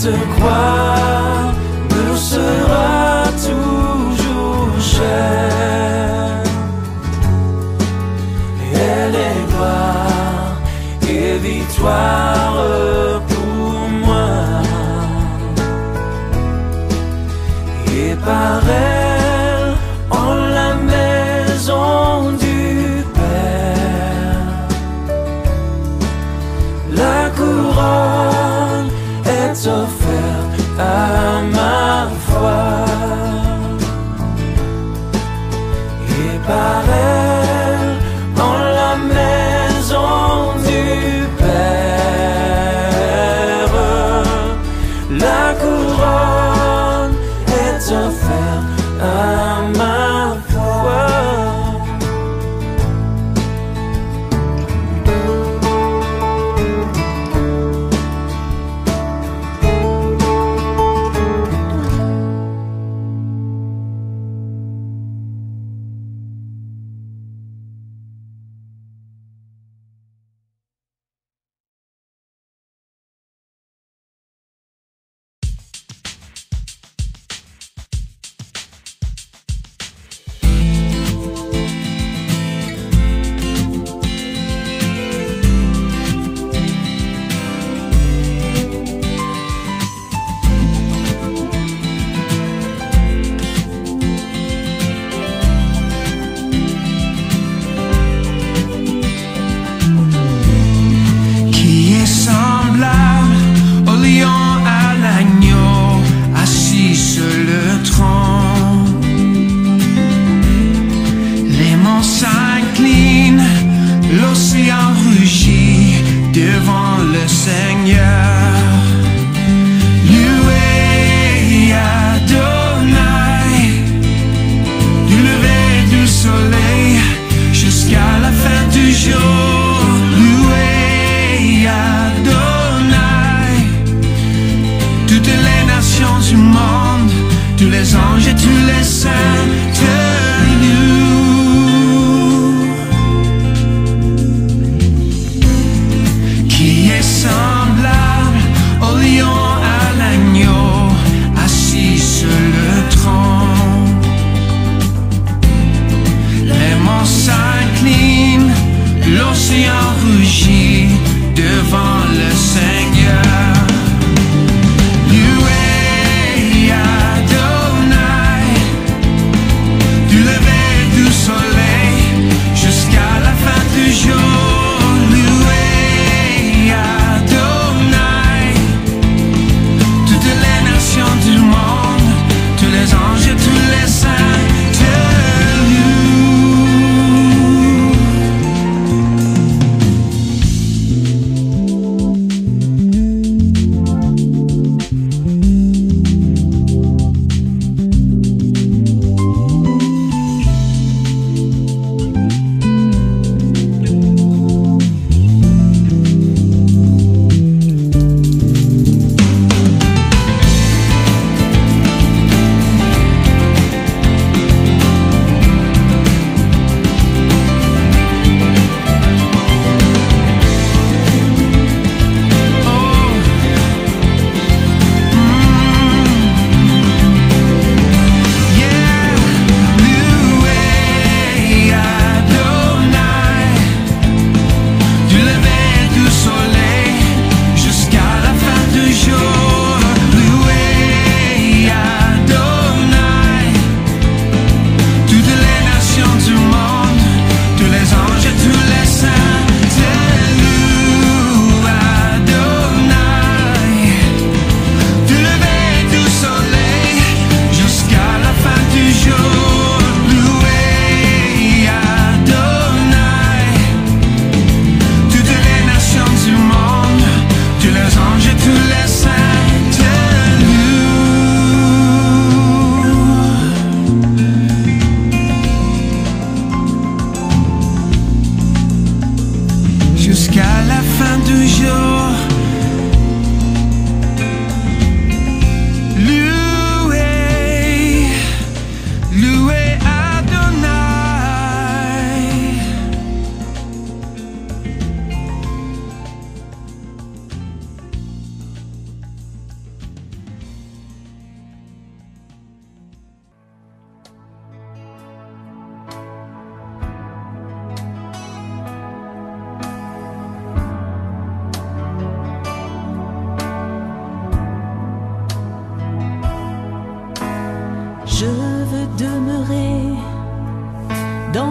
se croit me sera toujours chère. Elle est gloire et victoire pour moi. Et par elle, en la maison du Père, la couronne est offerte à ma foi. Et par elle, en la maison du Père, la couronne est offerte à ma foi.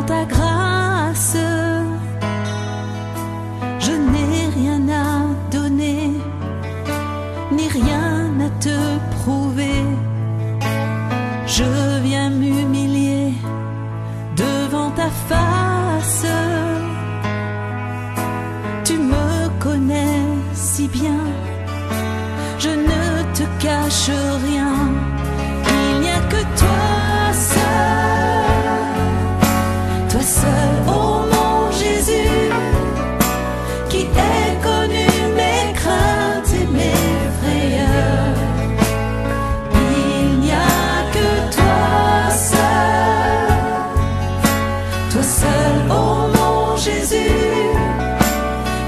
ta grâce, je n'ai rien à donner, ni rien à te prouver. Je viens m'humilier devant ta face. Tu me connais si bien, je ne te cache rien. Il n'y a que toi seul, oh mon Jésus, qui ait connu mes craintes et mes frayeurs. Il n'y a que toi seul, oh mon Jésus,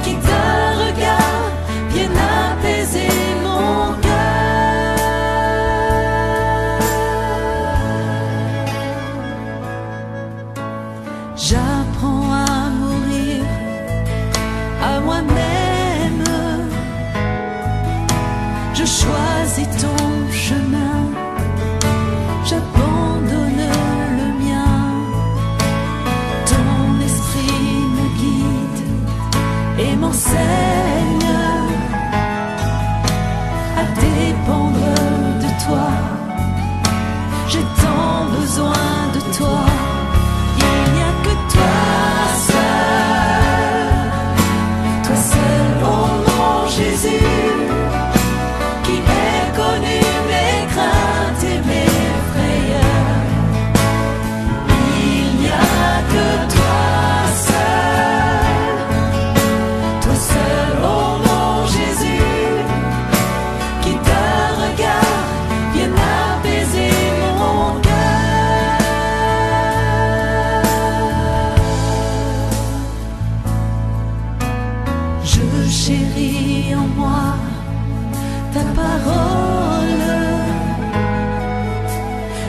qui d'un regard vient apaiser mon cœur. J'apprends à mourir à moi-même, je choisis ton chemin, j'abandonne le mien. Ton esprit me guide et m'enseigne à dépendre de toi. J'ai tant besoin de toi. Il n'y a que toi seul, oh mon Jésus, qui ait connu mes craintes et mes frayeurs. Il n'y a que toi seul, oh mon Jésus, qui d'un regard vient apaiser mon cœur. Je chéris en moi ta parole,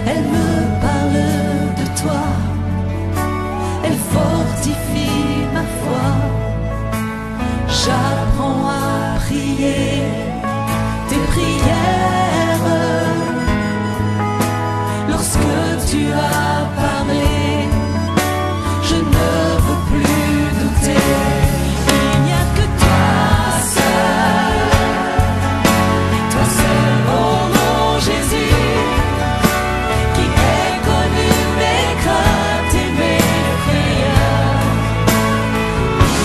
elle me parle de toi, elle fortifie ma foi. J'apprends à prier tes prières lorsque tu as parlé. Je ne veux plus douter. Il n'y a que toi seul, oh mon Jésus, qui ait connu mes craintes et mes frayeurs.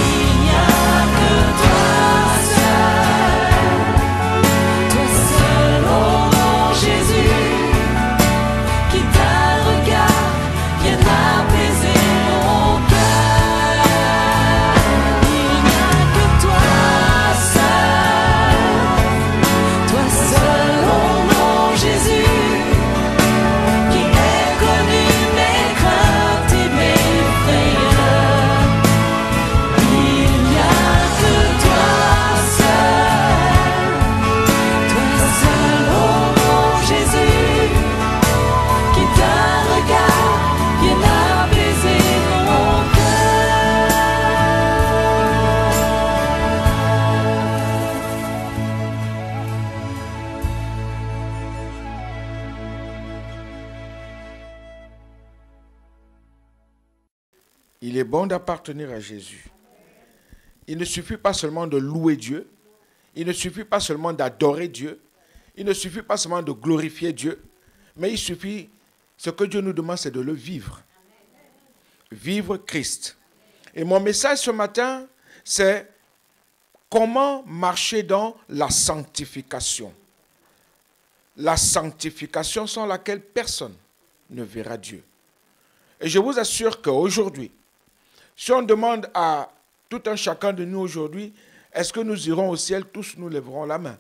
Il n'y a que toi seul, oh mon Jésus, qui d'un regard vient apaiser mon cœur. Il n'y a que toi seul, oh mon Jésus, qui ait connu mes craintes et mes frayeurs. Il n'y a que toi seul, oh mon Jésus, qui d'un regard vient apaiser mon cœur. Il est bon d'appartenir à Jésus. Il ne suffit pas seulement de louer Dieu, il ne suffit pas seulement d'adorer Dieu, il ne suffit pas seulement de glorifier Dieu, mais il suffit, ce que Dieu nous demande, c'est de le vivre. Vivre Christ. Et mon message ce matin, c'est comment marcher dans la sanctification. La sanctification sans laquelle personne ne verra Dieu. Et je vous assure qu'aujourd'hui, si on demande à tout un chacun de nous aujourd'hui, est-ce que nous irons au ciel, tous nous lèverons la main.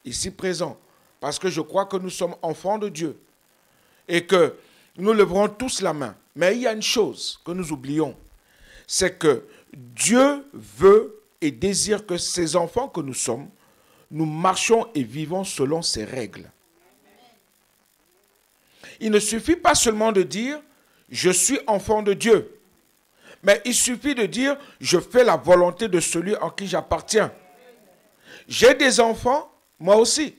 Ici présent, parce que je crois que nous sommes enfants de Dieu et que nous lèverons tous la main. Mais il y a une chose que nous oublions, c'est que Dieu veut et désire que ses enfants que nous sommes, nous marchons et vivons selon ses règles. Il ne suffit pas seulement de dire « je suis enfant de Dieu », mais il suffit de dire « je fais la volonté de celui en qui j'appartiens ». J'ai des enfants, moi aussi.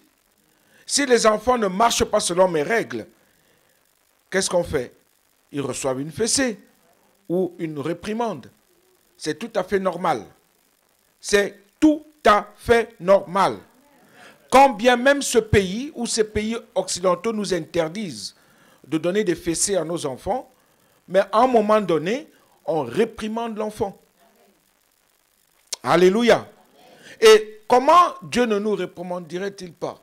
Si les enfants ne marchent pas selon mes règles, qu'est-ce qu'on fait? ils reçoivent une fessée ou une réprimande. C'est tout à fait normal. C'est tout à fait normal. Quand bien même ce pays ou ces pays occidentaux nous interdisent de donner des fessées à nos enfants, mais à un moment donné, on réprimande l'enfant. Alléluia. Et comment Dieu ne nous réprimanderait-il pas?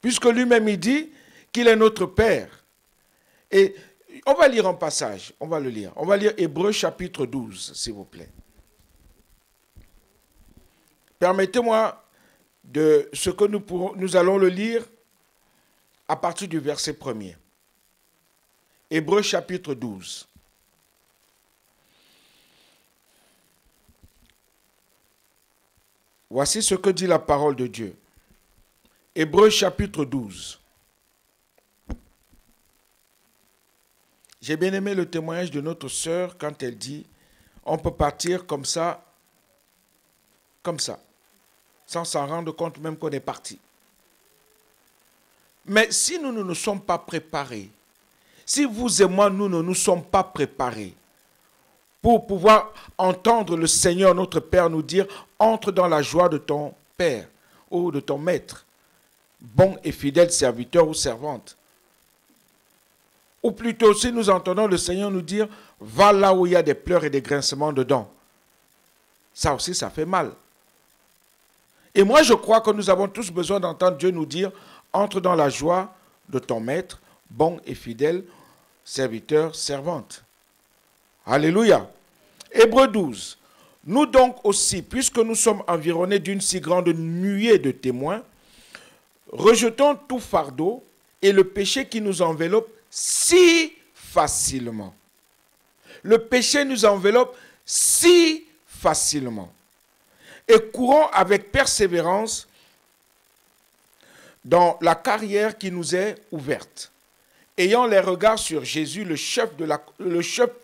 Puisque lui-même il dit qu'il est notre Père. Et on va lire un passage, on va le lire. On va lire Hébreux chapitre 12, s'il vous plaît. Permettez-moi de ce que nous allons le lire à partir du verset 1er. Hébreux chapitre 12. Voici ce que dit la parole de Dieu. Hébreux chapitre 12. J'ai bien aimé le témoignage de notre sœur quand elle dit on peut partir comme ça, sans s'en rendre compte même qu'on est parti. Mais si nous ne nous sommes pas préparés, si vous et moi, nous ne nous sommes pas préparés pour pouvoir entendre le Seigneur, notre Père, nous dire « Entre dans la joie de ton Père ou de ton Maître, bon et fidèle serviteur ou servante. » Ou plutôt, si nous entendons le Seigneur nous dire « Va là où il y a des pleurs et des grincements dedans. » Ça aussi, ça fait mal. Et moi, je crois que nous avons tous besoin d'entendre Dieu nous dire « Entre dans la joie de ton Maître, bon et fidèle serviteur, servante. » Alléluia. Hébreux 12. Nous donc aussi, puisque nous sommes environnés d'une si grande nuée de témoins, rejetons tout fardeau et le péché qui nous enveloppe si facilement. Le péché nous enveloppe si facilement. Et courons avec persévérance dans la carrière qui nous est ouverte, ayant les regards sur Jésus, le chef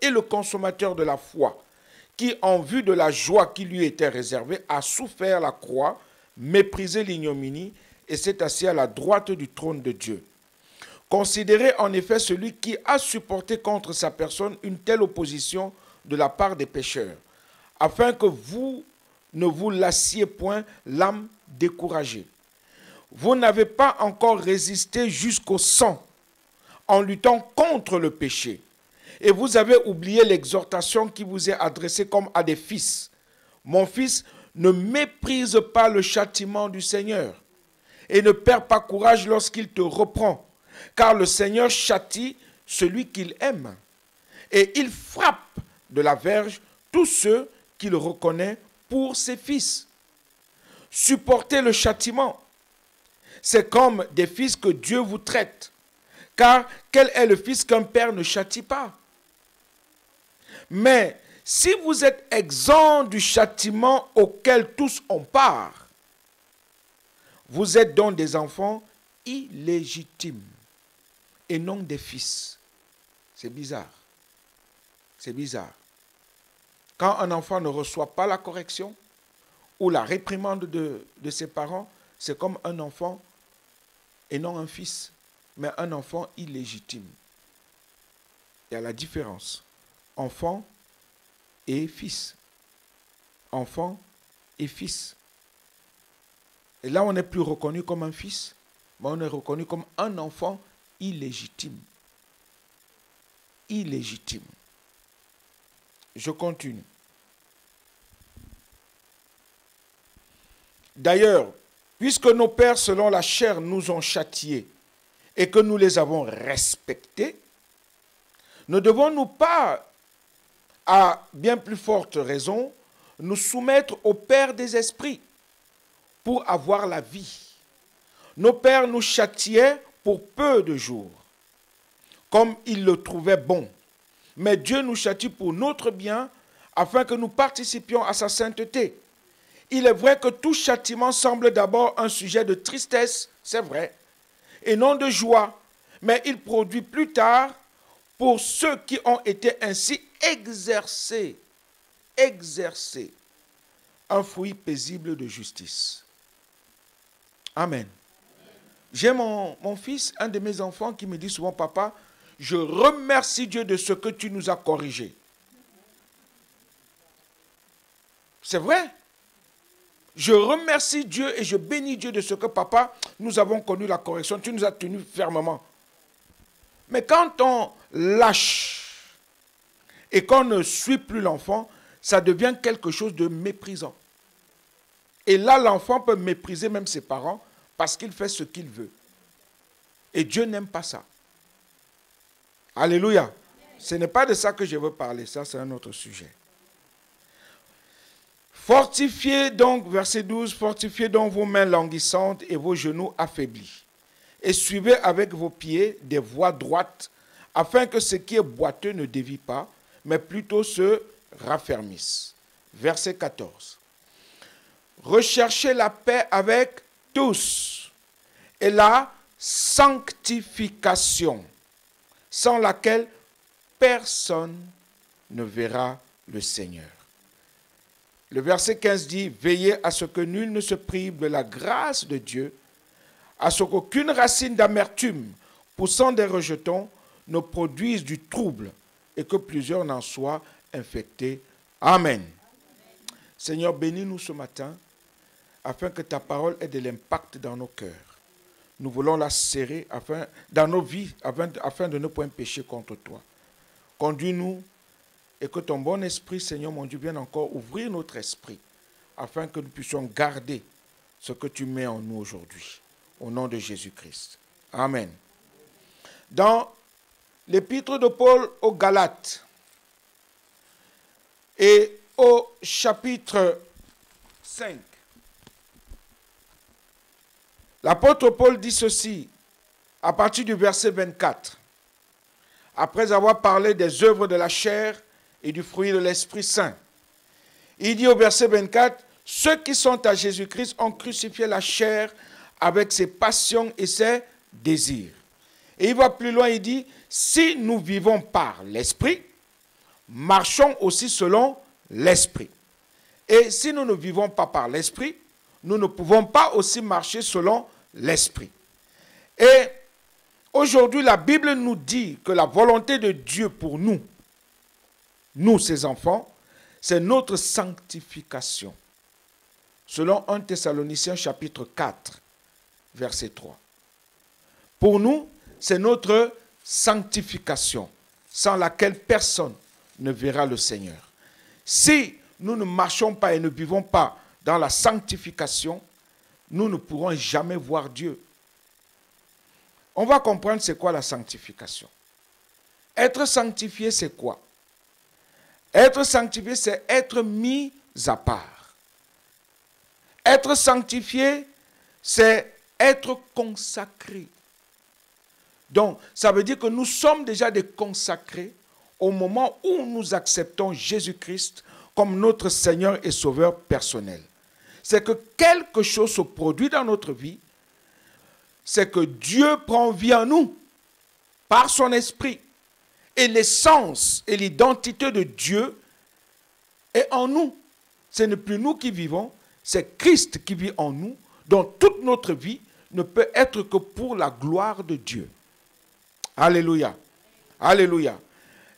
et le consommateur de la foi, qui, en vue de la joie qui lui était réservée, a souffert la croix, méprisé l'ignominie, et s'est assis à la droite du trône de Dieu. Considérez en effet celui qui a supporté contre sa personne une telle opposition de la part des pécheurs, afin que vous ne vous lassiez point l'âme découragée. Vous n'avez pas encore résisté jusqu'au sang en luttant contre le péché. Et vous avez oublié l'exhortation qui vous est adressée comme à des fils. Mon fils, ne méprise pas le châtiment du Seigneur et ne perds pas courage lorsqu'il te reprend, car le Seigneur châtie celui qu'il aime et il frappe de la verge tous ceux qu'il reconnaît pour ses fils. Supportez le châtiment. C'est comme des fils que Dieu vous traite. Car quel est le fils qu'un père ne châtie pas? Mais si vous êtes exempt du châtiment auquel tous ont part, vous êtes donc des enfants illégitimes et non des fils. C'est bizarre. C'est bizarre. Quand un enfant ne reçoit pas la correction ou la réprimande de ses parents, c'est comme un enfant et non un fils, mais un enfant illégitime. Il y a la différence. Enfant et fils. Enfant et fils. Et là, on n'est plus reconnu comme un fils, mais on est reconnu comme un enfant illégitime. Illégitime. Je continue. D'ailleurs, puisque nos pères, selon la chair, nous ont châtiés et que nous les avons respectés, ne devons-nous pas, à bien plus forte raison, nous soumettre au Père des esprits pour avoir la vie? Nos pères nous châtiaient pour peu de jours, comme ils le trouvaient bon. Mais Dieu nous châtie pour notre bien, afin que nous participions à sa sainteté. Il est vrai que tout châtiment semble d'abord un sujet de tristesse, c'est vrai, et non de joie, mais il produit plus tard, pour ceux qui ont été ainsi exercés, un fruit paisible de justice. Amen. J'ai mon fils, un de mes enfants, qui me dit souvent, papa, je remercie Dieu de ce que tu nous as corrigés. C'est vrai. Je remercie Dieu et je bénis Dieu de ce que, papa, nous avons connu la correction. Tu nous as tenus fermement. Mais quand on lâche et qu'on ne suit plus l'enfant, ça devient quelque chose de méprisant. Et là, l'enfant peut mépriser même ses parents parce qu'il fait ce qu'il veut. Et Dieu n'aime pas ça. Alléluia. Ce n'est pas de ça que je veux parler. Ça, c'est un autre sujet. Fortifiez donc, verset 12, fortifiez donc vos mains languissantes et vos genoux affaiblis. Et suivez avec vos pieds des voies droites, afin que ce qui est boiteux ne dévie pas, mais plutôt se raffermisse. Verset 14. Recherchez la paix avec tous et la sanctification, sans laquelle personne ne verra le Seigneur. Le verset 15 dit, veillez à ce que nul ne se prive de la grâce de Dieu, à ce qu'aucune racine d'amertume poussant des rejetons ne produise du trouble et que plusieurs n'en soient infectés. Amen. Seigneur, bénis-nous ce matin afin que ta parole ait de l'impact dans nos cœurs. Nous voulons la serrer dans nos vies afin de ne point pécher contre toi. Conduis-nous et que ton bon esprit, Seigneur mon Dieu, vienne encore ouvrir notre esprit afin que nous puissions garder ce que tu mets en nous aujourd'hui. Au nom de Jésus-Christ. Amen. Dans l'épître de Paul aux Galates et au chapitre 5, l'apôtre Paul dit ceci à partir du verset 24. Après avoir parlé des œuvres de la chair et du fruit de l'Esprit Saint, il dit au verset 24, « Ceux qui sont à Jésus-Christ ont crucifié la chair avec ses passions et ses désirs. » Et il va plus loin, il dit, « Si nous vivons par l'Esprit, marchons aussi selon l'Esprit. Et si nous ne vivons pas par l'Esprit, nous ne pouvons pas aussi marcher selon l'Esprit. » Et aujourd'hui, la Bible nous dit que la volonté de Dieu pour nous, ses enfants, c'est notre sanctification. Selon 1 Thessaloniciens chapitre 4, verset 3. Pour nous, c'est notre sanctification, sans laquelle personne ne verra le Seigneur. Si nous ne marchons pas et ne vivons pas dans la sanctification, nous ne pourrons jamais voir Dieu. On va comprendre c'est quoi la sanctification. Être sanctifié, c'est quoi? Être sanctifié, c'est être mis à part. Être sanctifié, c'est être consacré. Donc, ça veut dire que nous sommes déjà des consacrés au moment où nous acceptons Jésus-Christ comme notre Seigneur et Sauveur personnel. C'est que quelque chose se produit dans notre vie, c'est que Dieu prend vie en nous par son esprit. Et l'essence et l'identité de Dieu est en nous. Ce n'est plus nous qui vivons, c'est Christ qui vit en nous, dont toute notre vie ne peut être que pour la gloire de Dieu. Alléluia. Alléluia.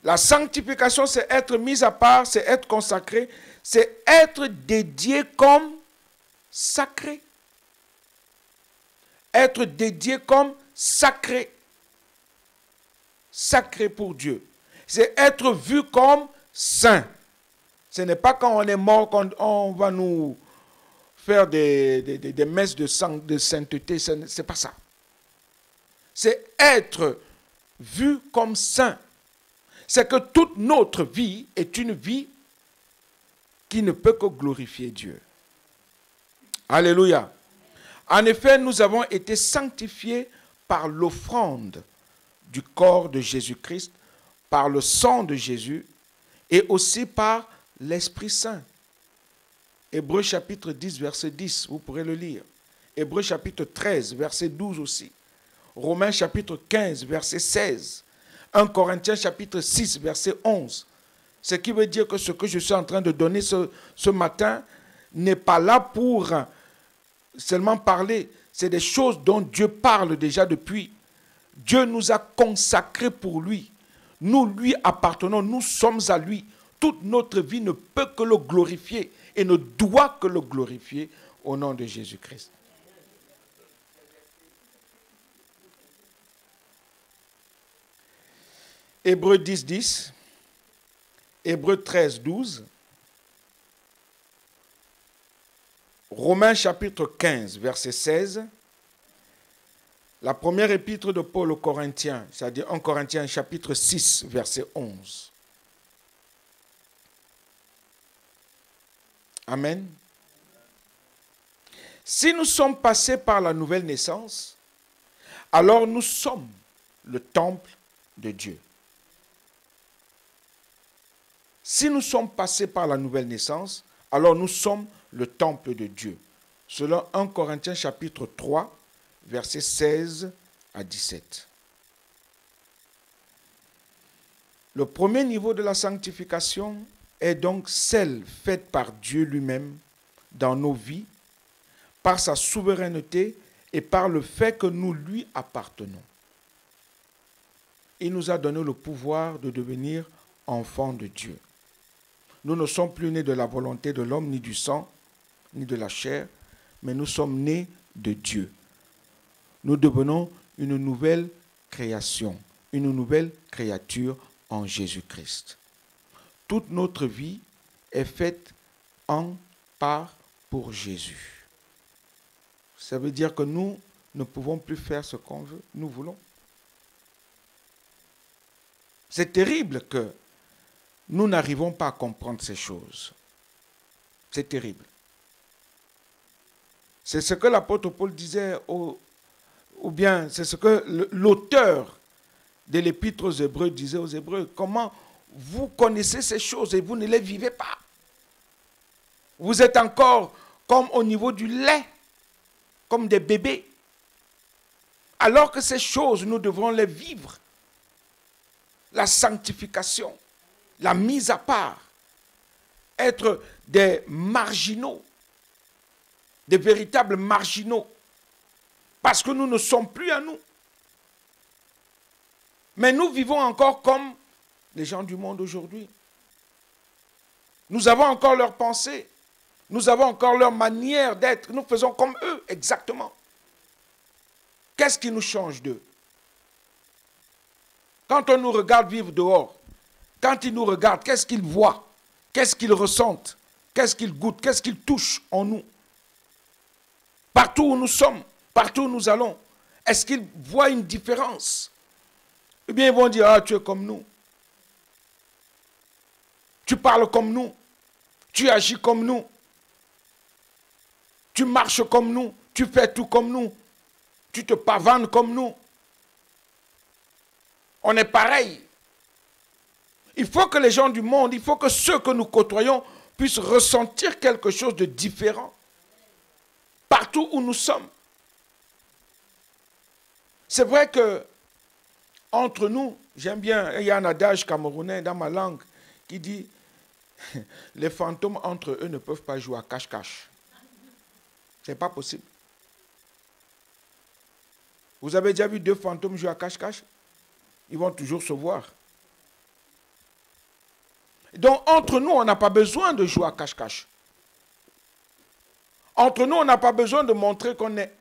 La sanctification, c'est être mis à part, c'est être consacré, c'est être dédié comme sacré. Être dédié comme sacré. Sacré pour Dieu. C'est être vu comme saint. Ce n'est pas quand on est mort qu'on va nous faire des messes de sainteté. Ce n'est pas ça. C'est être vu comme saint. C'est que toute notre vie est une vie qui ne peut que glorifier Dieu. Alléluia. En effet, nous avons été sanctifiés par l'offrande du corps de Jésus-Christ, par le sang de Jésus et aussi par l'Esprit Saint. Hébreux chapitre 10, verset 10, vous pourrez le lire. Hébreux chapitre 13, verset 12 aussi. Romains chapitre 15, verset 16. 1 Corinthiens chapitre 6, verset 11. Ce qui veut dire que ce que je suis en train de donner ce matin n'est pas là pour seulement parler. C'est des choses dont Dieu parle déjà depuis Dieu nous a consacrés pour lui. Nous lui appartenons, nous sommes à lui. Toute notre vie ne peut que le glorifier et ne doit que le glorifier au nom de Jésus-Christ. Hébreux 10, 10, Hébreux 13, 12, Romains chapitre 15, verset 16, la première épître de Paul aux Corinthiens, c'est-à-dire 1 Corinthiens chapitre 6, verset 11. Amen. Si nous sommes passés par la nouvelle naissance, alors nous sommes le temple de Dieu. Si nous sommes passés par la nouvelle naissance, alors nous sommes le temple de Dieu. Selon 1 Corinthiens chapitre 3, versets 16 à 17. Le premier niveau de la sanctification est donc celle faite par Dieu lui-même dans nos vies, par sa souveraineté et par le fait que nous lui appartenons. Il nous a donné le pouvoir de devenir enfants de Dieu. Nous ne sommes plus nés de la volonté de l'homme, ni du sang, ni de la chair, mais nous sommes nés de Dieu. Nous devenons une nouvelle création, une nouvelle créature en Jésus-Christ. Toute notre vie est faite en, par, pour Jésus. Ça veut dire que nous ne pouvons plus faire ce qu'on veut, nous voulons. C'est terrible que nous n'arrivons pas à comprendre ces choses. C'est terrible. C'est ce que l'apôtre Paul disait, ou bien c'est ce que l'auteur de l'épître aux Hébreux disait aux Hébreux. Comment vous connaissez ces choses et vous ne les vivez pas? Vous êtes encore comme au niveau du lait, comme des bébés. Alors que ces choses, nous devrons les vivre. La sanctification, la mise à part, être des marginaux, des véritables marginaux, parce que nous ne sommes plus à nous. Mais nous vivons encore comme les gens du monde aujourd'hui. Nous avons encore leurs pensées, nous avons encore leur manière d'être, nous faisons comme eux, exactement. Qu'est-ce qui nous change d'eux? Quand on nous regarde vivre dehors, quand ils nous regardent, qu'est-ce qu'ils voient? Qu'est-ce qu'ils ressentent? Qu'est-ce qu'ils goûtent? Qu'est-ce qu'ils touchent en nous? Partout où nous sommes, partout où nous allons, est-ce qu'ils voient une différence? Eh bien, ils vont dire, ah, tu es comme nous. Tu parles comme nous. Tu agis comme nous. Tu marches comme nous. Tu fais tout comme nous. Tu te pavanes comme nous. On est pareil. Il faut que les gens du monde, il faut que ceux que nous côtoyons puissent ressentir quelque chose de différent. Partout où nous sommes. C'est vrai que entre nous, j'aime bien, il y a un adage camerounais dans ma langue qui dit les fantômes entre eux ne peuvent pas jouer à cache-cache. Ce n'est pas possible. Vous avez déjà vu deux fantômes jouer à cache-cache? Ils vont toujours se voir. Donc, entre nous, on n'a pas besoin de jouer à cache-cache. Entre nous, on n'a pas besoin de montrer qu'on est.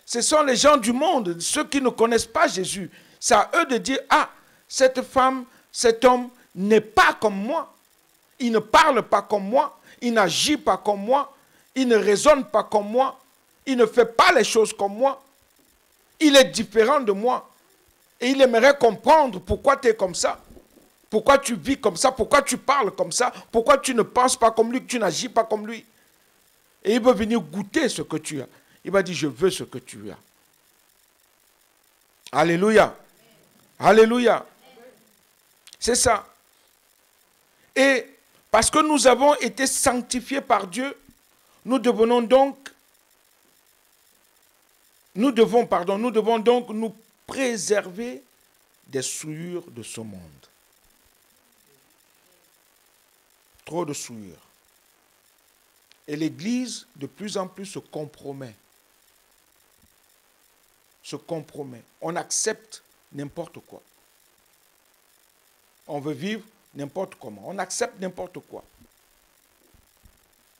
Ce sont les gens du monde, ceux qui ne connaissent pas Jésus. C'est à eux de dire, ah, cette femme, cet homme n'est pas comme moi. Il ne parle pas comme moi. Il n'agit pas comme moi. Il ne raisonne pas comme moi. Il ne fait pas les choses comme moi. Il est différent de moi. Et il aimerait comprendre pourquoi tu es comme ça. Pourquoi tu vis comme ça. Pourquoi tu parles comme ça. Pourquoi tu ne penses pas comme lui, que tu n'agis pas comme lui. Et il veut venir goûter ce que tu as. Il va dire, je veux ce que tu as. Alléluia. Alléluia. C'est ça. Et parce que nous avons été sanctifiés par Dieu, nous devons donc nous préserver des souillures de ce monde. Trop de souillures. Et l'Église, de plus en plus, se compromet. se compromet. On accepte n'importe quoi. On veut vivre n'importe comment. On accepte n'importe quoi.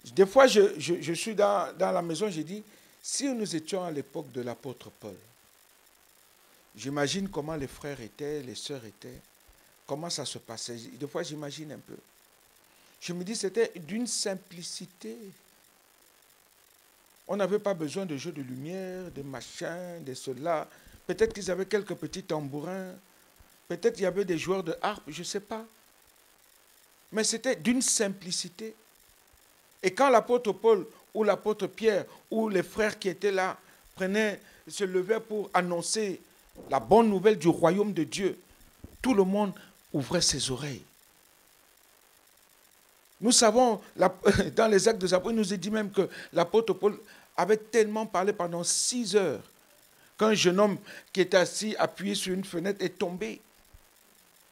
Des fois, je suis dans la maison, j'ai dit, si nous étions à l'époque de l'apôtre Paul, j'imagine comment les frères étaient, les sœurs étaient, comment ça se passait. Des fois, j'imagine un peu. Je me dis, c'était d'une simplicité. On n'avait pas besoin de jeux de lumière, de machins, de cela. Peut-être qu'ils avaient quelques petits tambourins. Peut-être qu'il y avait des joueurs de harpe, je ne sais pas. Mais c'était d'une simplicité. Et quand l'apôtre Paul ou l'apôtre Pierre ou les frères qui étaient là se levaient pour annoncer la bonne nouvelle du royaume de Dieu, tout le monde ouvrait ses oreilles. Nous savons, dans les Actes des Apôtres, il nous est dit même que l'apôtre Paul avait tellement parlé pendant 6 heures qu'un jeune homme qui était assis, appuyé sur une fenêtre, est tombé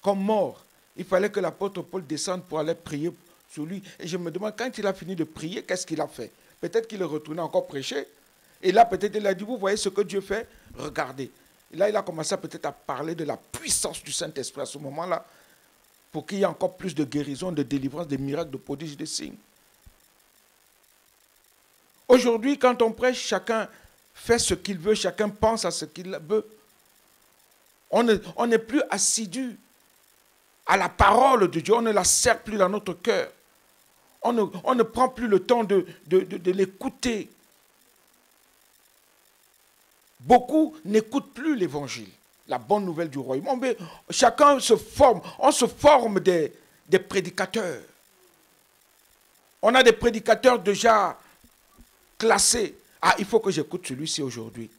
comme mort. Il fallait que l'apôtre Paul descende pour aller prier sur lui. Et je me demande, quand il a fini de prier, qu'est-ce qu'il a fait? Peut-être qu'il est retourné encore prêcher. Et là, peut-être il a dit, vous voyez ce que Dieu fait? Regardez. Et là, il a commencé peut-être à parler de la puissance du Saint-Esprit à ce moment-là, pour qu'il y ait encore plus de guérison, de délivrance, de miracles, de prodiges, de signes. Aujourd'hui, quand on prêche, chacun fait ce qu'il veut, chacun pense à ce qu'il veut. On n'est plus assidu à la parole de Dieu, on ne la sert plus dans notre cœur. On ne prend plus le temps de l'écouter. Beaucoup n'écoutent plus l'évangile, la bonne nouvelle du royaume. Chacun se forme, on se forme des prédicateurs. On a des prédicateurs déjà classés. Ah, il faut que j'écoute celui-ci aujourd'hui.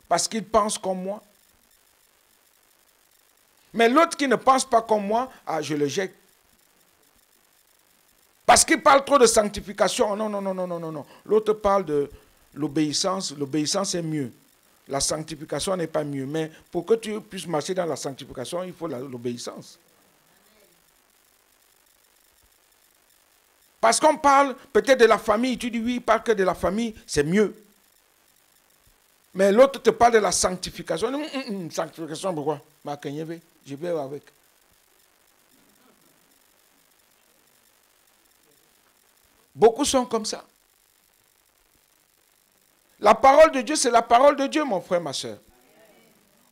Parce qu'il pense comme moi. Mais l'autre qui ne pense pas comme moi, ah, je le jette. Parce qu'il parle trop de sanctification. Non, non, non, non, non, non, non. L'autre parle de l'obéissance. L'obéissance est mieux. La sanctification n'est pas mieux. Mais pour que tu puisses marcher dans la sanctification, il faut l'obéissance. Parce qu'on parle peut-être de la famille. Tu dis oui, il parle que de la famille, c'est mieux. Mais l'autre te parle de la sanctification. Sanctification, pourquoi? Je vais avec. Beaucoup sont comme ça. La parole de Dieu, c'est la parole de Dieu, mon frère, ma soeur.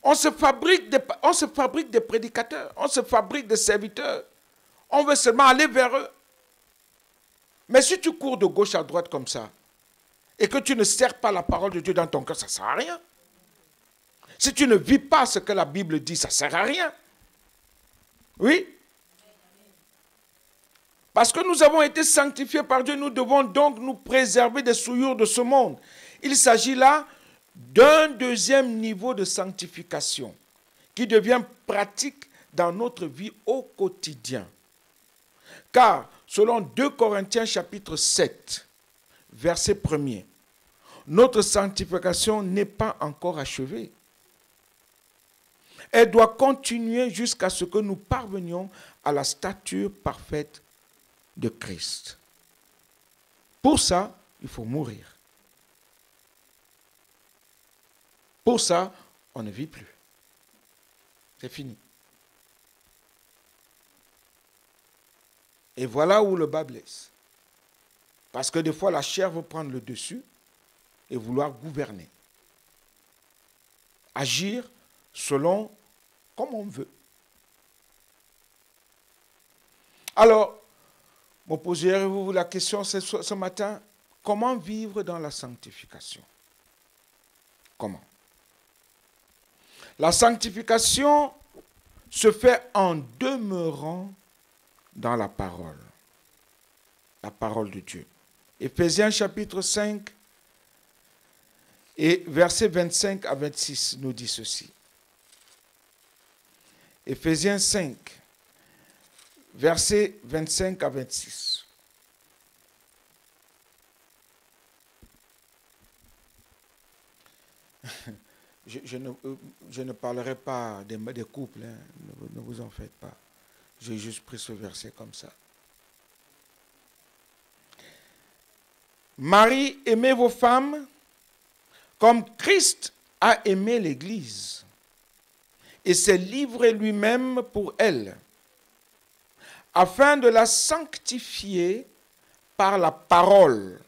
On se fabrique des prédicateurs, on se fabrique des serviteurs. On veut seulement aller vers eux. Mais si tu cours de gauche à droite comme ça, et que tu ne sers pas la parole de Dieu dans ton cœur, ça ne sert à rien. Si tu ne vis pas ce que la Bible dit, ça ne sert à rien. Oui? Parce que nous avons été sanctifiés par Dieu, nous devons donc nous préserver des souillures de ce monde. Il s'agit là d'un deuxième niveau de sanctification qui devient pratique dans notre vie au quotidien. Car, selon 2 Corinthiens chapitre 7, verset 1er, notre sanctification n'est pas encore achevée. Elle doit continuer jusqu'à ce que nous parvenions à la stature parfaite de Christ. Pour ça, il faut mourir. Pour ça, on ne vit plus. C'est fini. Et voilà où le bas blesse. Parce que des fois, la chair veut prendre le dessus et vouloir gouverner. Agir selon comme on veut. Alors, me poserez-vous la question ce matin, comment vivre dans la sanctification? Comment? La sanctification se fait en demeurant dans la parole de Dieu. Éphésiens chapitre 5 et versets 25 à 26 nous dit ceci. Éphésiens 5, versets 25 à 26. Je ne parlerai pas des couples, hein. Ne vous en faites pas. J'ai juste pris ce verset comme ça. Marie, aimez vos femmes comme Christ a aimé l'Église et s'est livré lui-même pour elle, afin de la sanctifier par la parole,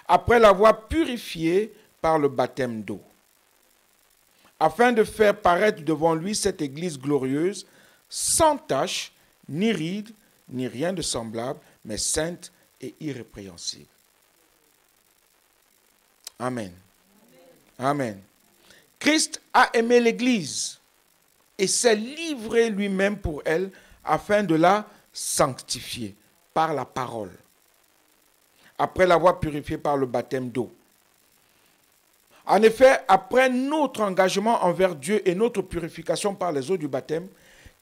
après l'avoir purifiée par le baptême d'eau, afin de faire paraître devant lui cette Église glorieuse, sans tache, ni ride, ni rien de semblable, mais sainte et irrépréhensible. Amen. Amen. Christ a aimé l'Église et s'est livré lui-même pour elle afin de la sanctifier par la parole, après l'avoir purifiée par le baptême d'eau. En effet, après notre engagement envers Dieu et notre purification par les eaux du baptême,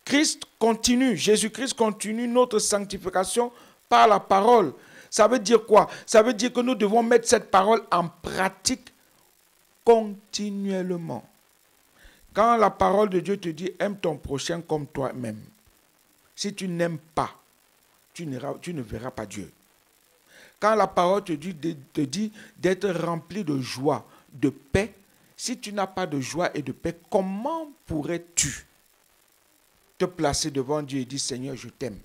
Jésus-Christ continue notre sanctification par la parole. Ça veut dire quoi? Ça veut dire que nous devons mettre cette parole en pratique continuellement. Quand la parole de Dieu te dit « aime ton prochain comme toi-même », si tu n'aimes pas, tu ne verras pas Dieu. Quand la parole te dit d'être rempli de joie, de paix, si tu n'as pas de joie et de paix, comment pourrais-tu te placer devant Dieu et dire « Seigneur, je t'aime » ?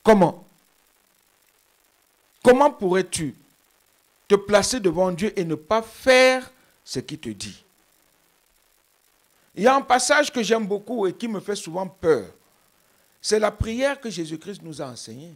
Comment? Comment pourrais-tu te placer devant Dieu et ne pas faire ce qu'il te dit? Il y a un passage que j'aime beaucoup et qui me fait souvent peur. C'est la prière que Jésus-Christ nous a enseignée.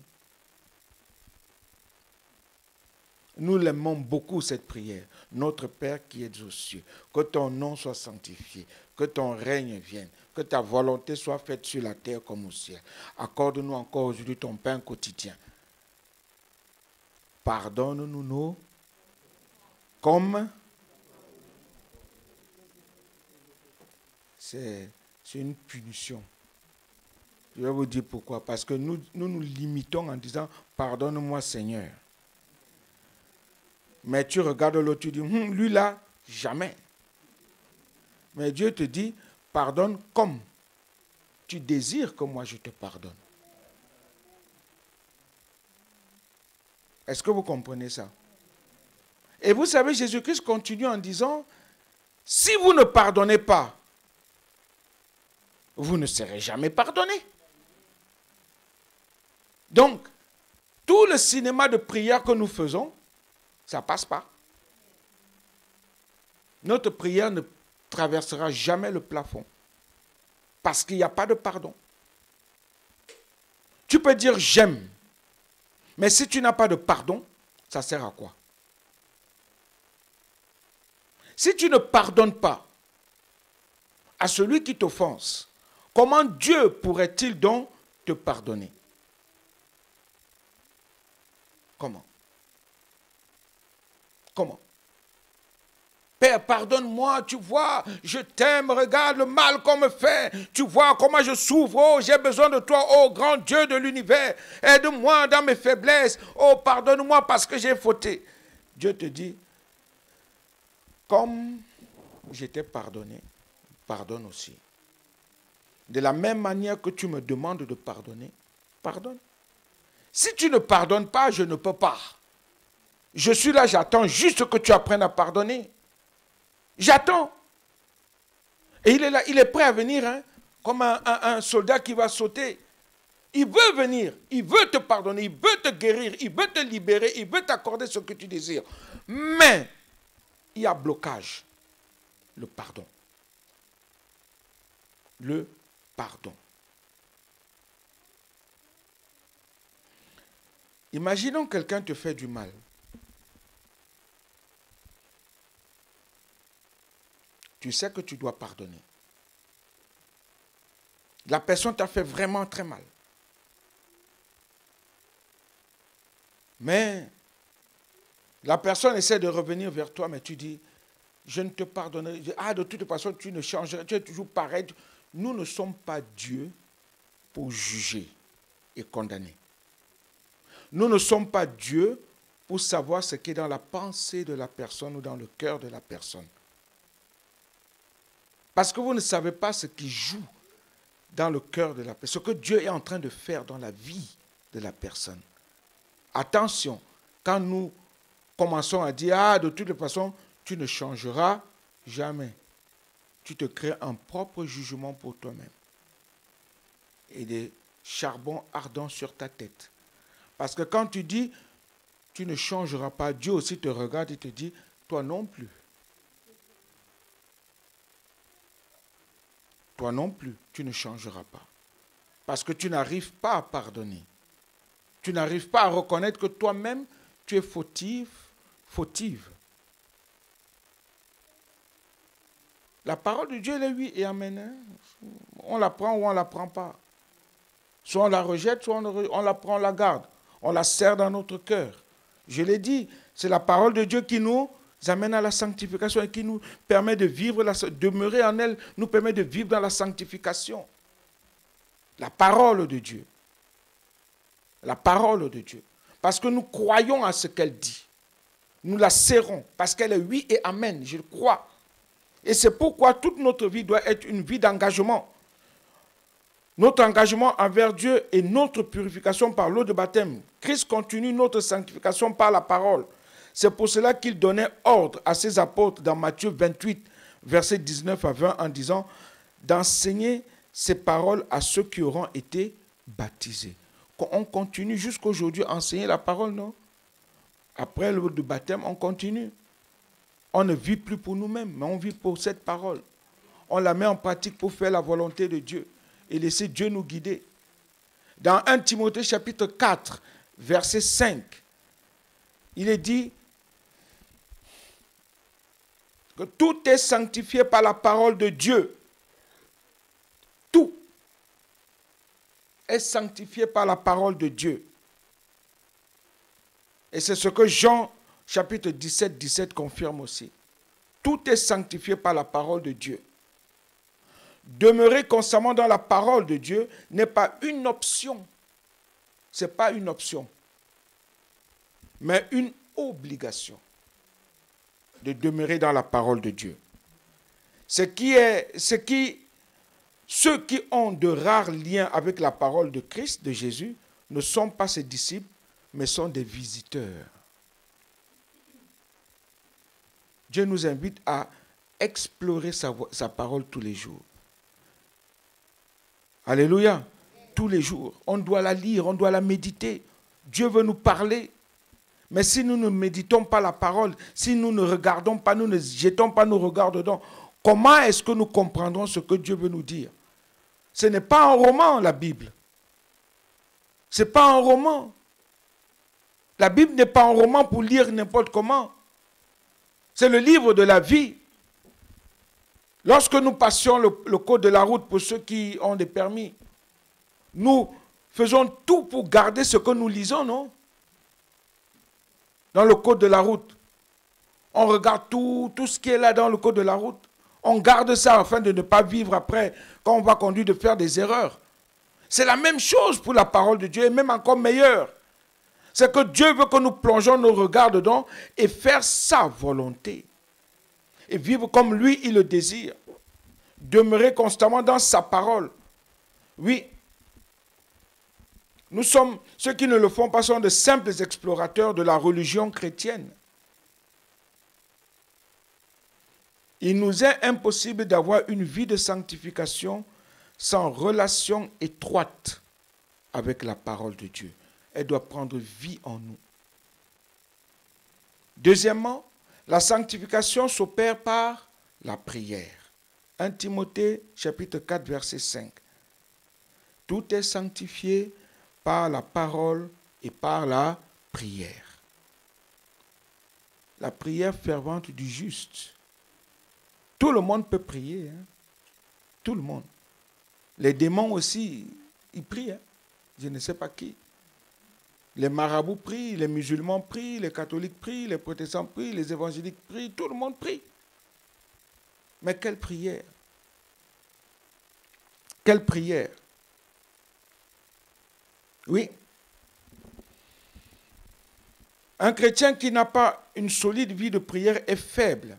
Nous l'aimons beaucoup, cette prière. Notre Père qui es aux cieux, que ton nom soit sanctifié, que ton règne vienne, que ta volonté soit faite sur la terre comme au ciel. Accorde-nous encore aujourd'hui ton pain quotidien. Pardonne-nous nos comme c'est une punition. Je vais vous dire pourquoi. Parce que nous nous limitons en disant « Pardonne-moi Seigneur ». Mais tu regardes l'autre, tu dis, lui là, jamais. Mais Dieu te dit, pardonne comme tu désires que moi je te pardonne. Est-ce que vous comprenez ça? Et vous savez, Jésus-Christ continue en disant, si vous ne pardonnez pas, vous ne serez jamais pardonné. Donc, tout le cinéma de prière que nous faisons, ça ne passe pas. Notre prière ne traversera jamais le plafond. Parce qu'il n'y a pas de pardon. Tu peux dire j'aime. Mais si tu n'as pas de pardon, ça sert à quoi? Si tu ne pardonnes pas à celui qui t'offense, comment Dieu pourrait-il donc te pardonner? Comment? Comment? Père, pardonne-moi, tu vois, je t'aime, regarde le mal qu'on me fait, tu vois comment je souffre, oh, j'ai besoin de toi, oh, grand Dieu de l'univers, aide-moi dans mes faiblesses, oh, pardonne-moi parce que j'ai fauté. Dieu te dit, comme je t'ai pardonné, pardonne aussi. De la même manière que tu me demandes de pardonner, pardonne. Si tu ne pardonnes pas, je ne peux pas. Je suis là, j'attends juste que tu apprennes à pardonner. J'attends. Et il est là, il est prêt à venir, hein, comme un soldat qui va sauter. Il veut venir, il veut te pardonner, il veut te guérir, il veut te libérer, il veut t'accorder ce que tu désires. Mais il y a blocage. Le pardon. Le pardon. Imaginons que quelqu'un te fait du mal. Tu sais que tu dois pardonner. La personne t'a fait vraiment très mal. Mais la personne essaie de revenir vers toi, mais tu dis, je ne te pardonnerai. Ah, de toute façon, tu ne changeras, tu es toujours pareil. Nous ne sommes pas Dieu pour juger et condamner. Nous ne sommes pas Dieu pour savoir ce qui est dans la pensée de la personne ou dans le cœur de la personne. Parce que vous ne savez pas ce qui joue dans le cœur de la personne, ce que Dieu est en train de faire dans la vie de la personne. Attention, quand nous commençons à dire, ah, de toute façon, tu ne changeras jamais. Tu te crées un propre jugement pour toi-même. Et des charbons ardents sur ta tête. Parce que quand tu dis, tu ne changeras pas, Dieu aussi te regarde et te dit, toi non plus. Toi non plus, tu ne changeras pas. Parce que tu n'arrives pas à pardonner. Tu n'arrives pas à reconnaître que toi-même, tu es fautive. La parole de Dieu, elle est oui et amen. Hein? On la prend ou on ne la prend pas. Soit on la rejette, soit on la prend, on la garde. On la serre dans notre cœur. Je l'ai dit, c'est la parole de Dieu qui nous amène à la sanctification et qui nous permet de vivre, demeurer en elle, nous permet de vivre dans la sanctification. La parole de Dieu. La parole de Dieu. Parce que nous croyons à ce qu'elle dit. Nous la serrons parce qu'elle est oui et amen, je le crois. Et c'est pourquoi toute notre vie doit être une vie d'engagement. Notre engagement envers Dieu et notre purification par l'eau de baptême. Christ continue notre sanctification par la parole. C'est pour cela qu'il donnait ordre à ses apôtres dans Matthieu 28, versets 19 à 20, en disant d'enseigner ces paroles à ceux qui auront été baptisés. On continue jusqu'aujourd'hui à enseigner la parole, non? Après l'eau de baptême, on continue. On ne vit plus pour nous-mêmes, mais on vit pour cette parole. On la met en pratique pour faire la volonté de Dieu et laisser Dieu nous guider. Dans 1 Timothée chapitre 4, verset 5, il est dit que tout est sanctifié par la parole de Dieu. Tout est sanctifié par la parole de Dieu. Et c'est ce que Jean chapitre 17, 17 confirme aussi. Tout est sanctifié par la parole de Dieu. Demeurer constamment dans la parole de Dieu n'est pas une option. Ce n'est pas une option, mais une obligation de demeurer dans la parole de Dieu. Ceux qui ont de rares liens avec la parole de Christ, de Jésus, ne sont pas ses disciples, mais sont des visiteurs. Dieu nous invite à explorer sa parole tous les jours. Alléluia. Tous les jours. On doit la lire, on doit la méditer. Dieu veut nous parler. Mais si nous ne méditons pas la parole, si nous ne regardons pas, nous ne jetons pas nos regards dedans, comment est-ce que nous comprendrons ce que Dieu veut nous dire? Ce n'est pas un roman, la Bible. Ce n'est pas un roman. La Bible n'est pas un roman pour lire n'importe comment. C'est le livre de la vie. Lorsque nous passions le code de la route pour ceux qui ont des permis, nous faisons tout pour garder ce que nous lisons, non? Dans le code de la route. On regarde tout ce qui est là dans le code de la route. On garde ça afin de ne pas vivre après, quand on va conduire, de faire des erreurs. C'est la même chose pour la parole de Dieu, et même encore meilleure. C'est que Dieu veut que nous plongeons nos regards dedans et faire sa volonté. Et vivre comme lui, il le désire. Demeurer constamment dans sa parole. Oui. Nous sommes, ceux qui ne le font pas sont de simples explorateurs de la religion chrétienne. Il nous est impossible d'avoir une vie de sanctification sans relation étroite avec la parole de Dieu. Elle doit prendre vie en nous. Deuxièmement, la sanctification s'opère par la prière. 1 Timothée chapitre 4 verset 5. Tout est sanctifié par la parole et par la prière. La prière fervente du juste. Tout le monde peut prier. Hein? Tout le monde. Les démons aussi, ils prient. Hein? Je ne sais pas qui. Les marabouts prient, les musulmans prient, les catholiques prient, les protestants prient, les évangéliques prient, tout le monde prie. Mais quelle prière? Quelle prière? Oui. Un chrétien qui n'a pas une solide vie de prière est faible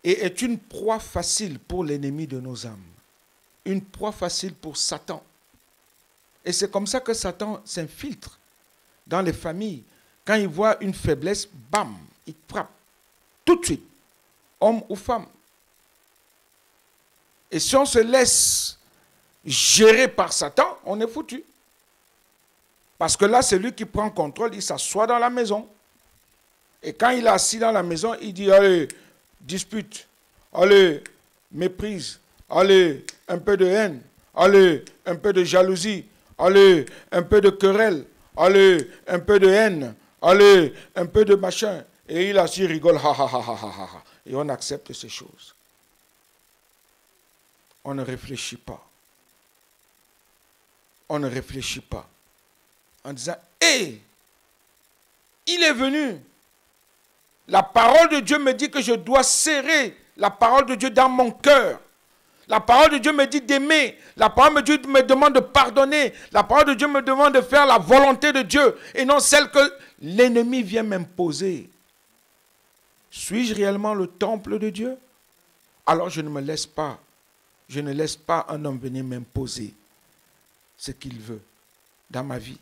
et est une proie facile pour l'ennemi de nos âmes. Une proie facile pour Satan. Et c'est comme ça que Satan s'infiltre dans les familles. Quand il voit une faiblesse, bam, il frappe. Tout de suite, homme ou femme. Et si on se laisse gérer par Satan, on est foutu. Parce que là, c'est lui qui prend contrôle, il s'assoit dans la maison. Et quand il est assis dans la maison, il dit, allez, dispute, allez, méprise, allez, un peu de haine, allez, un peu de jalousie, allez, un peu de querelle, allez, un peu de haine, allez, un peu de machin. Et il assis, rigole, ha ha ha ha ha ha. Et on accepte ces choses. On ne réfléchit pas. On ne réfléchit pas. En disant, hé, il est venu. La parole de Dieu me dit que je dois serrer la parole de Dieu dans mon cœur. La parole de Dieu me dit d'aimer. La parole de Dieu me demande de pardonner. La parole de Dieu me demande de faire la volonté de Dieu et non celle que l'ennemi vient m'imposer. Suis-je réellement le temple de Dieu? Alors je ne me laisse pas. Je ne laisse pas un homme venir m'imposer ce qu'il veut dans ma vie,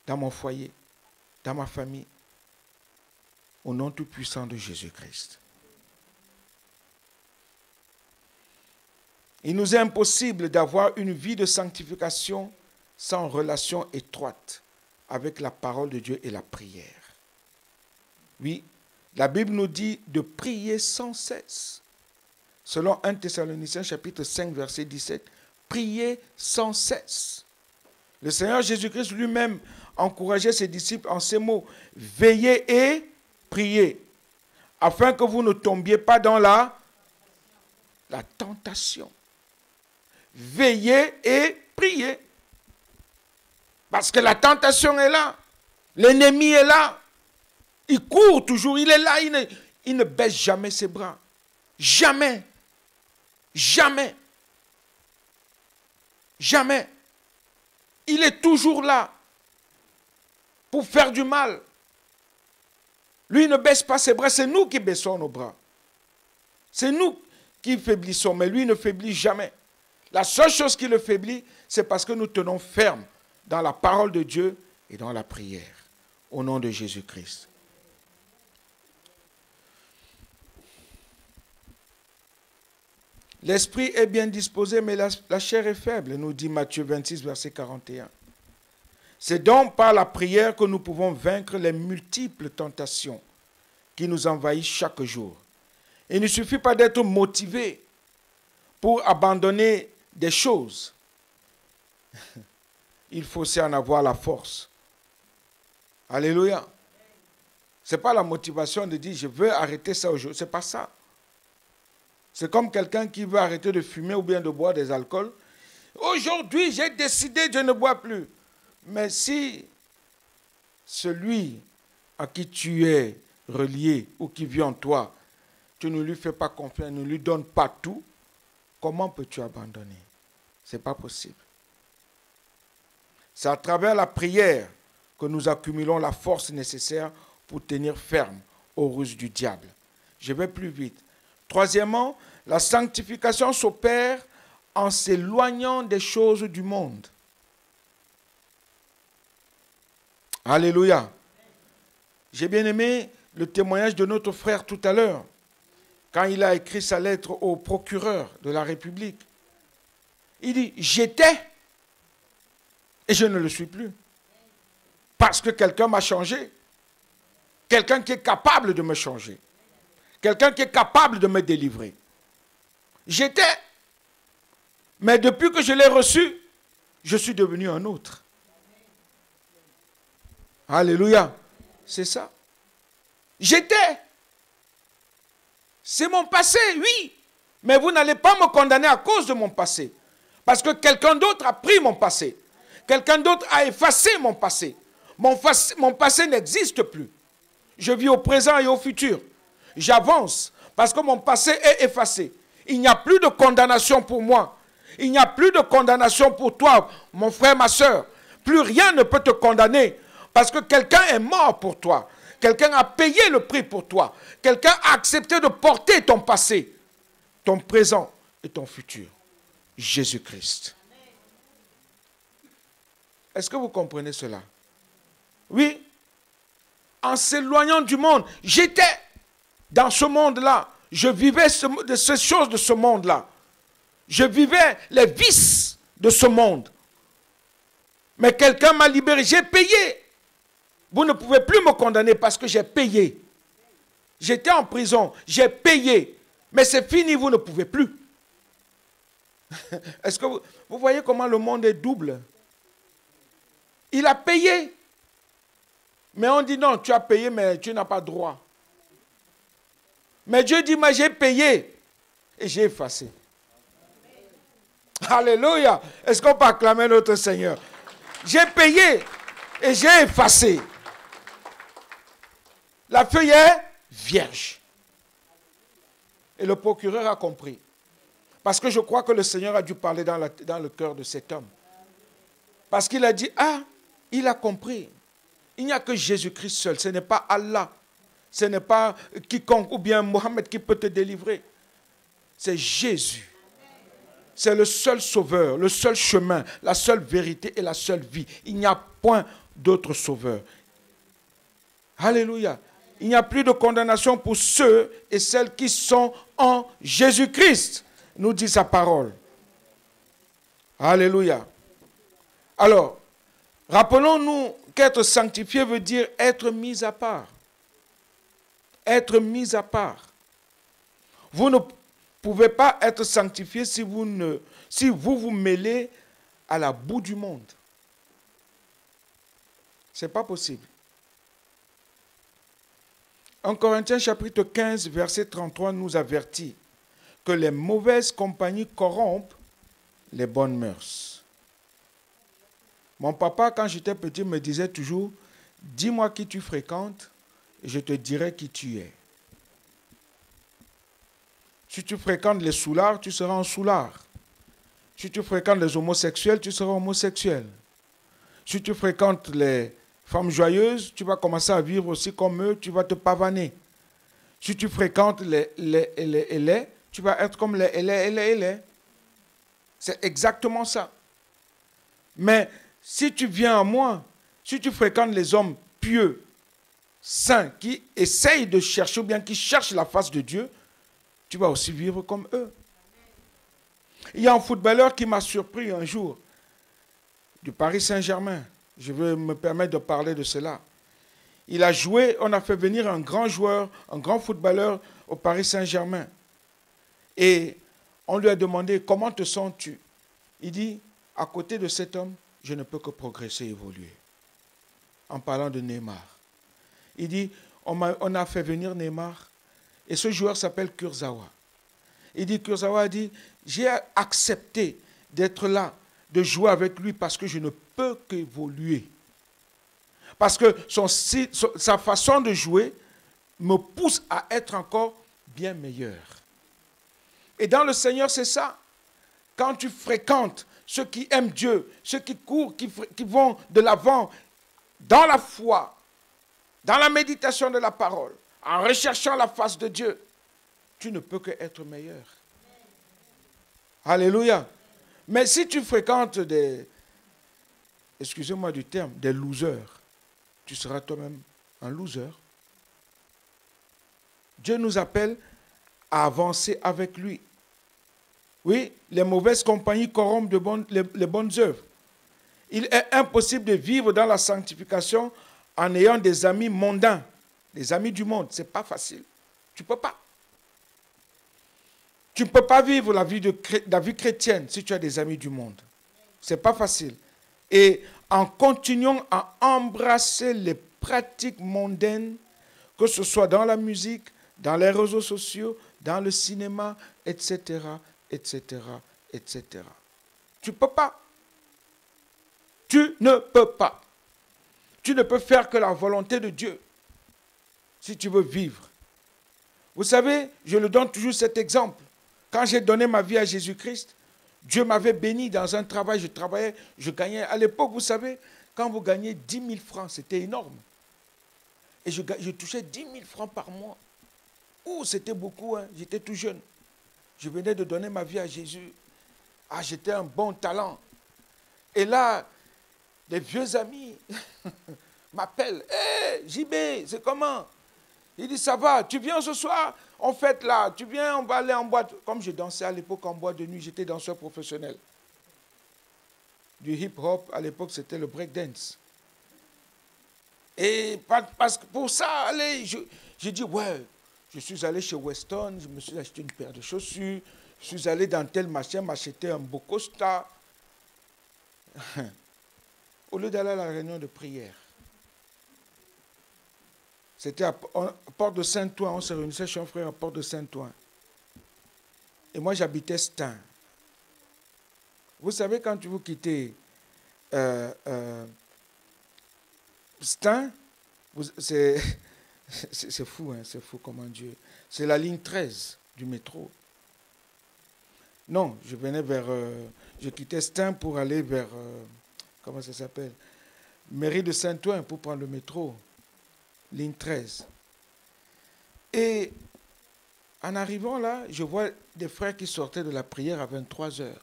dans mon foyer, dans ma famille. Au nom tout-puissant de Jésus-Christ. Il nous est impossible d'avoir une vie de sanctification sans relation étroite avec la parole de Dieu et la prière. Oui, la Bible nous dit de prier sans cesse. Selon 1 Thessaloniciens chapitre 5 verset 17, priez sans cesse. Le Seigneur Jésus-Christ lui-même encourageait ses disciples en ces mots, veillez et priez, afin que vous ne tombiez pas dans la tentation. Veillez et priez. Parce que la tentation est là. L'ennemi est là. Il court toujours, il est là, il ne baisse jamais ses bras. Jamais. Jamais. Jamais. Il est toujours là pour faire du mal. Lui ne baisse pas ses bras, c'est nous qui baissons nos bras. C'est nous qui faiblissons, mais lui ne faiblit jamais. La seule chose qui le faiblit, c'est parce que nous tenons ferme dans la parole de Dieu et dans la prière. Au nom de Jésus-Christ. L'esprit est bien disposé, mais la chair est faible, nous dit Matthieu 26, verset 41. C'est donc par la prière que nous pouvons vaincre les multiples tentations qui nous envahissent chaque jour. Il ne suffit pas d'être motivé pour abandonner des choses. Il faut aussi en avoir la force. Alléluia. Ce n'est pas la motivation de dire je veux arrêter ça aujourd'hui. Ce n'est pas ça. C'est comme quelqu'un qui veut arrêter de fumer ou bien de boire des alcools. Aujourd'hui, j'ai décidé, je ne bois plus. Mais si celui à qui tu es relié ou qui vit en toi, tu ne lui fais pas confiance, ne lui donnes pas tout, comment peux-tu abandonner? Ce n'est pas possible. C'est à travers la prière que nous accumulons la force nécessaire pour tenir ferme aux ruses du diable. Je vais plus vite. Troisièmement, la sanctification s'opère en s'éloignant des choses du monde. Alléluia. J'ai bien aimé le témoignage de notre frère tout à l'heure, quand il a écrit sa lettre au procureur de la République. Il dit, j'étais et je ne le suis plus. Parce que quelqu'un m'a changé. Quelqu'un qui est capable de me changer. Quelqu'un qui est capable de me délivrer. J'étais. Mais depuis que je l'ai reçu, je suis devenu un autre. Alléluia. C'est ça. J'étais. C'est mon passé, oui. Mais vous n'allez pas me condamner à cause de mon passé. Parce que quelqu'un d'autre a pris mon passé. Quelqu'un d'autre a effacé mon passé. Mon passé n'existe plus. Je vis au présent et au futur. J'avance parce que mon passé est effacé. Il n'y a plus de condamnation pour moi. Il n'y a plus de condamnation pour toi, mon frère, ma soeur. Plus rien ne peut te condamner parce que quelqu'un est mort pour toi. Quelqu'un a payé le prix pour toi. Quelqu'un a accepté de porter ton passé, ton présent et ton futur. Jésus-Christ. Est-ce que vous comprenez cela? Oui. en s'éloignant du monde. J'étais dans ce monde-là. Je vivais de ces choses de ce monde-là. Je vivais les vices de ce monde. Mais quelqu'un m'a libéré. J'ai payé. Vous ne pouvez plus me condamner parce que j'ai payé. J'étais en prison. J'ai payé. Mais c'est fini, vous ne pouvez plus. Est-ce que vous voyez comment le monde est double? Il a payé. Mais on dit non, tu as payé, mais tu n'as pas droit. Mais Dieu dit, moi j'ai payé et j'ai effacé. Alléluia. Est-ce qu'on peut acclamer notre Seigneur? J'ai payé et j'ai effacé. La feuille est vierge. Et le procureur a compris. Parce que je crois que le Seigneur a dû parler dans le cœur de cet homme. Parce qu'il a dit, ah, il a compris. Il n'y a que Jésus-Christ seul. Ce n'est pas Allah. Ce n'est pas quiconque ou bien Mohammed qui peut te délivrer. C'est Jésus. C'est le seul sauveur, le seul chemin, la seule vérité et la seule vie. Il n'y a point d'autre sauveur. Alléluia. Il n'y a plus de condamnation pour ceux et celles qui sont en Jésus-Christ, nous dit sa parole. Alléluia. Alors, rappelons-nous qu'être sanctifié veut dire être mis à part. Être mis à part. Vous ne pouvez pas être sanctifié si vous vous mêlez à la boue du monde. Ce n'est pas possible. En Corinthiens chapitre 15, verset 33, nous avertit que les mauvaises compagnies corrompent les bonnes mœurs. Mon papa, quand j'étais petit, me disait toujours, dis-moi qui tu fréquentes et je te dirai qui tu es. Si tu fréquentes les soulards, tu seras un soulard. Si tu fréquentes les homosexuels, tu seras homosexuel. Si tu fréquentes les femmes joyeuses, tu vas commencer à vivre aussi comme eux, tu vas te pavaner. Si tu fréquentes les tu vas être comme les. C'est exactement ça. Mais si tu viens à moi, si tu fréquentes les hommes pieux, saints, qui essayent de chercher ou bien qui cherchent la face de Dieu, tu vas aussi vivre comme eux. Il y a un footballeur qui m'a surpris un jour, du Paris Saint-Germain. Je vais me permettre de parler de cela. Il a joué, on a fait venir un grand joueur, un grand footballeur au Paris Saint-Germain. Et on lui a demandé, comment te sens-tu? Il dit, à côté de cet homme, je ne peux que progresser, évoluer. En parlant de Neymar. Il dit, on a fait venir Neymar, et ce joueur s'appelle Kurzawa. Il dit, Kurzawa a dit, j'ai accepté d'être là, de jouer avec lui parce que je ne peux qu'évoluer. Parce que sa façon de jouer me pousse à être encore bien meilleur. Et dans le Seigneur, c'est ça. Quand tu fréquentes ceux qui aiment Dieu, ceux qui courent, qui vont de l'avant, dans la foi, dans la méditation de la parole, en recherchant la face de Dieu, tu ne peux qu'être meilleur. Alléluia. Mais si tu fréquentes excusez-moi du terme, des losers, tu seras toi-même un loser. Dieu nous appelle à avancer avec lui. Oui, les mauvaises compagnies corrompent les bonnes œuvres. Il est impossible de vivre dans la sanctification en ayant des amis mondains, des amis du monde. Ce n'est pas facile. Tu ne peux pas. Tu ne peux pas vivre la vie chrétienne si tu as des amis du monde. Ce n'est pas facile. Et en continuant à embrasser les pratiques mondaines, que ce soit dans la musique, dans les réseaux sociaux, dans le cinéma, etc., etc., etc. Tu ne peux pas. Tu ne peux pas. Tu ne peux faire que la volonté de Dieu si tu veux vivre. Vous savez, je le donne toujours cet exemple. Quand j'ai donné ma vie à Jésus-Christ, Dieu m'avait béni dans un travail, je travaillais, je gagnais. À l'époque, vous savez, quand vous gagnez 10 000 francs, c'était énorme. Et je touchais 10 000 francs par mois. Oh, c'était beaucoup, hein. J'étais tout jeune. Je venais de donner ma vie à Jésus. Ah, j'étais un bon talent. Et là, des vieux amis m'appelle. Hé, JB, c'est comment? Il dit, ça va, tu viens ce soir? On fête là, tu viens, on va aller en boîte. Comme je dansais à l'époque en boîte de nuit, j'étais danseur professionnel. Du hip-hop, à l'époque, c'était le breakdance. Et parce que pour ça, allez, j'ai dit, ouais, je suis allé chez Weston, je me suis acheté une paire de chaussures, je suis allé dans tel machin, m'acheter un beau Costa. Au lieu d'aller à la réunion de prière, c'était à Porte de Saint-Ouen, on se réunissait chez un frère à Porte de Saint-Ouen. Et moi, j'habitais Stein. Vous savez, quand vous quittez Stein, c'est fou, hein, c'est fou comment Dieu. C'est la ligne 13 du métro. Non, je venais vers... je quittais Stein pour aller vers... comment ça s'appelle? Mairie de Saint-Ouen pour prendre le métro. Ligne 13. Et en arrivant là, je vois des frères qui sortaient de la prière à 23 heures.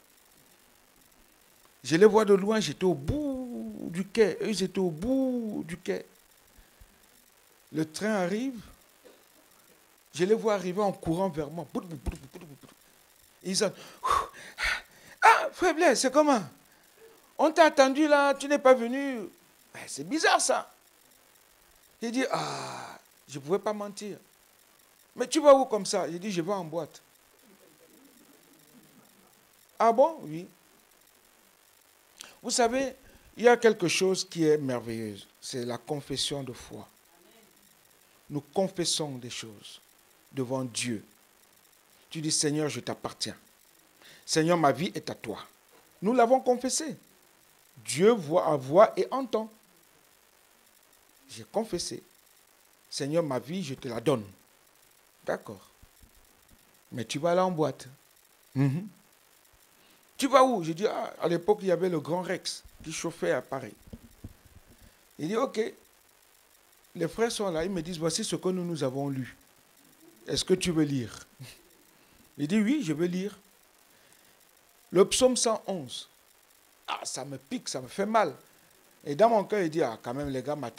Je les vois de loin, j'étais au bout du quai. Eux, ils étaient au bout du quai. Le train arrive. Je les vois arriver en courant vers moi. Ils ont... Ah, frère Blaise, c'est comment? On t'a attendu là, tu n'es pas venu. C'est bizarre ça. J'ai dit, ah, je ne pouvais pas mentir. Mais tu vas où comme ça? J'ai dit, je vais en boîte. Ah bon? Oui. Vous savez, il y a quelque chose qui est merveilleux. C'est la confession de foi. Nous confessons des choses devant Dieu. Tu dis, Seigneur, je t'appartiens. Seigneur, ma vie est à toi. Nous l'avons confessé. Dieu voit et entend. J'ai confessé. Seigneur, ma vie, je te la donne. D'accord. Mais tu vas aller en boîte. Tu vas où? J'ai dit, ah, à l'époque, il y avait le Grand Rex qui chauffait à Paris. Il dit, ok. Les frères sont là, ils me disent, voici ce que nous avons lu. Est-ce que tu veux lire? Il dit, oui, je veux lire. Le psaume 111. Ah, ça me pique, ça me fait mal. Et dans mon cœur, il dit, ah, quand même, les gars m'attendent.